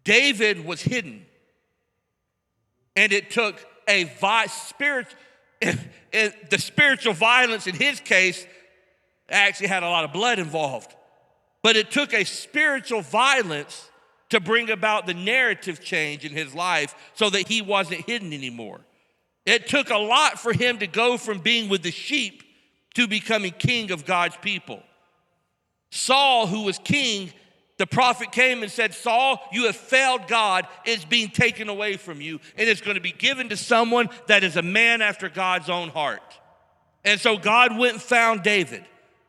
David was hidden. And it took the spiritual violence in his case actually had a lot of blood involved. But it took a spiritual violence to bring about the narrative change in his life so that he wasn't hidden anymore. It took a lot for him to go from being with the sheep to becoming king of God's people. Saul, who was king, the prophet came and said, Saul, you have failed God. It's being taken away from you, and it's going to be given to someone that is a man after God's own heart. And so God went and found David.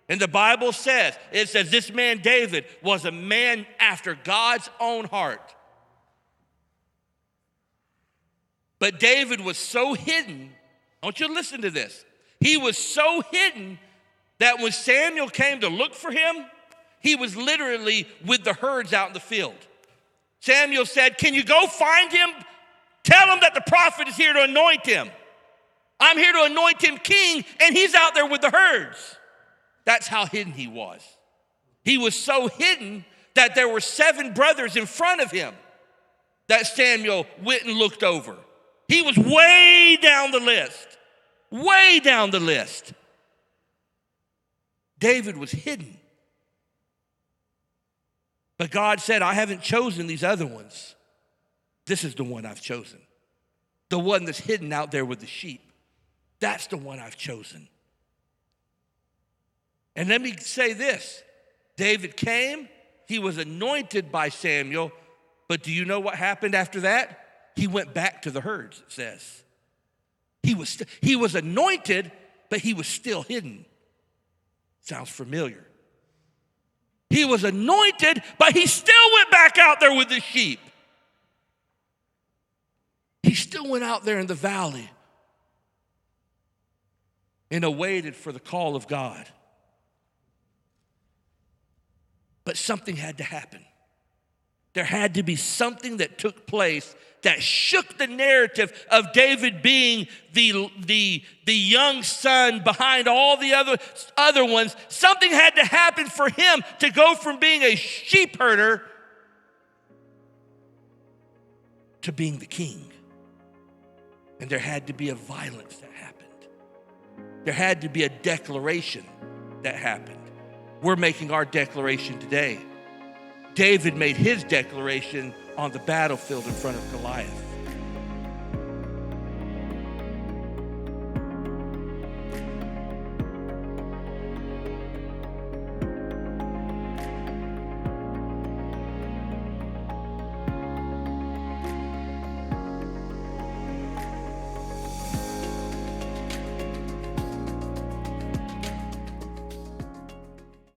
And the Bible says, this man David was a man after God's own heart. But David was so hidden. I want you to listen to this. He was so hidden that when Samuel came to look for him, he was literally with the herds out in the field. Samuel said, can you go find him? Tell him that the prophet is here to anoint him. I'm here to anoint him king, and he's out there with the herds. That's how hidden he was. He was so hidden that there were 7 brothers in front of him that Samuel went and looked over. He was way down the list. Way down the list. David was hidden. But God said, I haven't chosen these other ones. This is the one I've chosen. The one that's hidden out there with the sheep. That's the one I've chosen. And let me say this. David came, he was anointed by Samuel, but do you know what happened after that? He went back to the herds, it says. He was anointed, but he was still hidden. Sounds familiar. He was anointed, but he still went back out there with the sheep. He still went out there in the valley and awaited for the call of God. But something had to happen. There had to be something that took place that shook the narrative of David being the young son behind all the other ones. Something had to happen for him to go from being a sheep herder to being the king. And there had to be a violence that happened. There had to be a declaration that happened. We're making our declaration today. David made his declaration on the battlefield in front of Goliath.